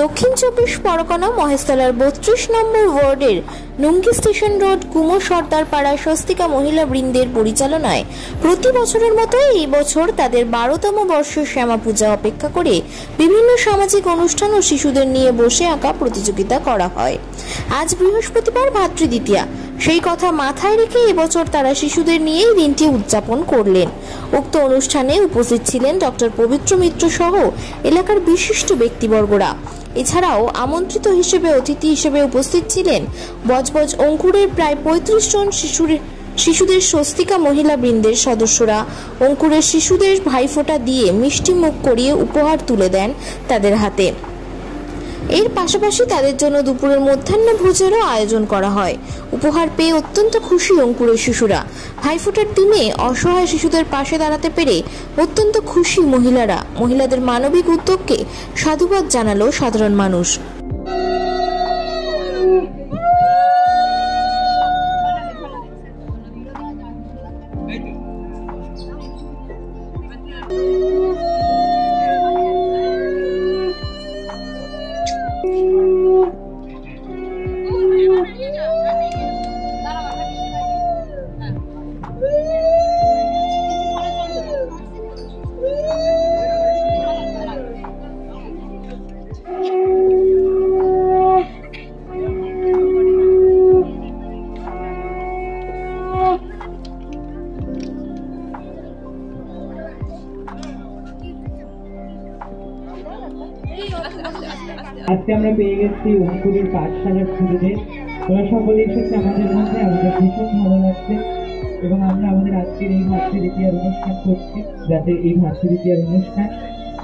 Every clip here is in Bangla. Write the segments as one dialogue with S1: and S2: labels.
S1: দক্ষিণ 24 পরগনা মহেশতলার 32 নম্বর ওয়ার্ডের নুঙ্গি স্টেশন রোড কুমোর সর্দার পাড়া স্বস্তিকা মহিলা বৃন্দের পরিচালনায় প্রতি বছরের মতো এই বছর তাদের 12তম বর্ষের শ্যামা পূজা অপেক্ষা করে বিভিন্ন সামাজিক অনুষ্ঠান ও শিশুদের নিয়ে বসে আঁকা প্রতিযোগিতা করা হয়। আজ বৃহস্পতিবার ভাতৃদ্বিতীয়া, সেই কথা মাথায় রেখে এবছর তারা শিশুদের নিয়েই দিনটি উদযাপন করলেন। উক্ত অনুষ্ঠানে উপস্থিত ছিলেন ডক্টর পবিত্র মিত্র সহ এলাকার বিশিষ্ট ব্যক্তিবর্গরা। এছাড়াও আমন্ত্রিত হিসেবে অতিথি হিসেবে উপস্থিত ছিলেন বজবজ অঙ্কুরের প্রায় 35 জন শিশুদের স্বস্তিকা মহিলা বৃন্দের সদস্যরা। অঙ্কুরের শিশুদের ভাইফোঁটা দিয়ে মিষ্টি মুখ করিয়ে উপহার তুলে দেন তাদের হাতে। এর পাশাপাশি তাদের জন্য দুপুরের মধ্যাহ্ন ভোজেরও আয়োজন করা হয়। উপহার পেয়ে অত্যন্ত খুশি অঙ্কুরের শিশুরা। ভাইফোঁটার দিনে অসহায় শিশুদের পাশে দাঁড়াতে পেরে অত্যন্ত খুশি মহিলারা। মহিলাদের মানবিক উদ্যোগকে সাধুবাদ জানালো সাধারণ মানুষ।
S2: আজকে আমরা পেয়ে গেছি অঙ্কুরের পাঠশালার ছেলেদের। ওরা সকলে এসেছে আমাদের মধ্যে, আমাদের ভীষণ ভালো লাগছে এবং আমরা আমাদের আজকের এই ভাতৃদ্বিতীয়ার অনুষ্ঠান করছি যাতে এই ভাতৃদ্বিতীয়ার অনুষ্ঠান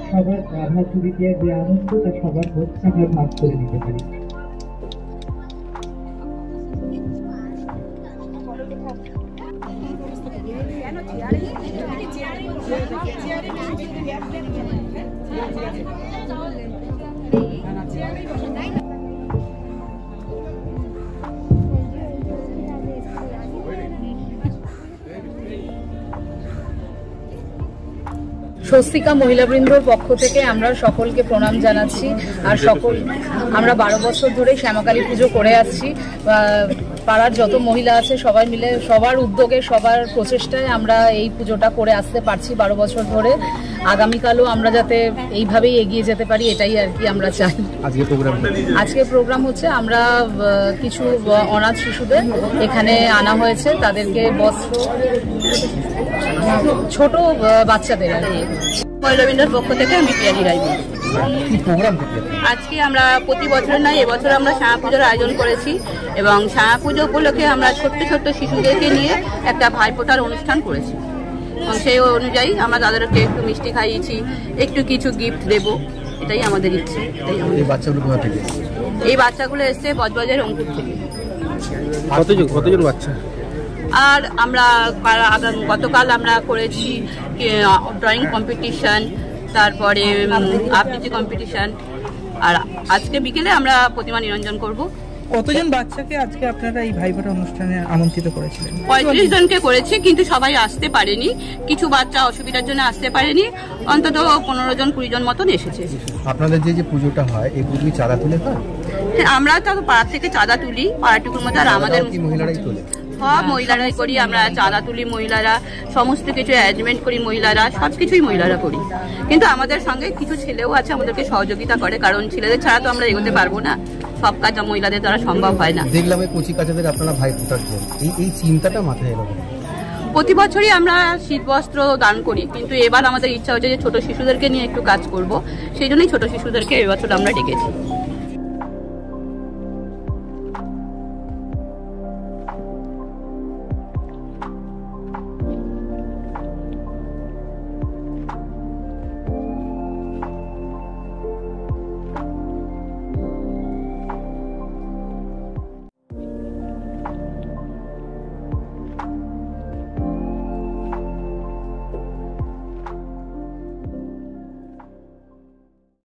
S2: সবার ভাতৃদ্বিতীয়ার যে আনন্দ তা সবার মধ্যে আমরা ভাগ করে নিতে পারি।
S3: স্বস্তিকা মহিলাবৃন্দর পক্ষ থেকে আমরা সকলকে প্রণাম জানাচ্ছি। আর আমরা 12 বছর ধরে শ্যামাকালী পুজো করে আসছি। পাড়ার যত মহিলা আছে সবাই মিলে, সবার উদ্যোগে, সবার প্রচেষ্টায় আমরা এই পুজোটা করে আসতে পারছি 12 বছর ধরে। আগামীকালও আমরা যাতে এইভাবেই এগিয়ে যেতে পারি, এটাই আর কি আমরা চাই। আজকে প্রোগ্রাম হচ্ছে, আমরা কিছু অনাথ শিশুদের এখানে আনা হয়েছে, তাদেরকে বস্ত্র, ছোট বাচ্চাদের আর কি।
S4: মহিলাবৃন্দের পক্ষ থেকে আমি পিয়ালি রায়। আজকে আমরা প্রতি বছর নয়, এবছর আমরা শ্যামা পুজোর আয়োজন করেছি এবং শ্যামা পুজো উপলক্ষে আমরা ছোট্ট ছোট্ট শিশুদেরকে নিয়ে একটা ভাইফোঁটার অনুষ্ঠান করেছি। সেই অনুযায়ী আমরা তাদেরকে একটু মিষ্টি খাইয়েছি, একটু কিছু গিফট দেব, এটাই আমাদের ইচ্ছে। এই বাচ্চাগুলো এসছে বজবজের অঙ্কুর থেকে।
S5: কতজন বাচ্চা?
S4: আর আমরা গতকাল আমরা করেছি ড্রয়িং কম্পিটিশন, তারপরে আবৃত্তি কম্পিটিশন, আর আজকে বিকেলে আমরা প্রতিমা নিরঞ্জন করব।
S2: কতজন বাচ্চাকে আজকে আপনারা এই ভাইফোঁটা অনুষ্ঠানে আমন্ত্রিত করেছিলেন?
S4: 35 জনকে করেছি, কিন্তু সবাই আসতে পারেনি। কিছু বাচ্চা অসুবিধার জন্য আসতে পারেনি, অন্তত 15 জন 20 জন মতন এসেছে।
S5: আপনাদের যে পুজোটা হয়, এই পুজোয় চাঁদা তুলে হয়?
S4: হ্যাঁ, আমরা তো পাড়া থেকে চাঁদা তুলি, পাড়াটুকুর মধ্যে। আর আমাদের
S5: মহিলারাই তোলে?
S4: সব মহিলারাই করি, আমরা চাঁদা তুলি মহিলারা, সমস্ত কিছু অ্যারেঞ্জমেন্ট করি মহিলারা, সবকিছুই মহিলারা করি। কিন্তু আমাদের সঙ্গে কিছু ছেলেও আছে, আমাদেরকে সহযোগিতা করে, কারণ ছেলেদের ছাড়া তো আমরা এগোতে পারবো না, সব কাজ মহিলাদের দ্বারা সম্ভব হয় না।
S5: দেখলাম এই কচি কাচাদের আপনারা ভাইফোঁটা দেন, এই চিন্তাটা মাথায় এলো?
S4: প্রতি বছরই আমরা শীত বস্ত্র দান করি, কিন্তু এবার আমাদের ইচ্ছা হচ্ছে যে ছোট শিশুদেরকে নিয়ে একটু কাজ করব, সেই জন্যই ছোট শিশুদেরকে এবছর আমরা ডেকেছি।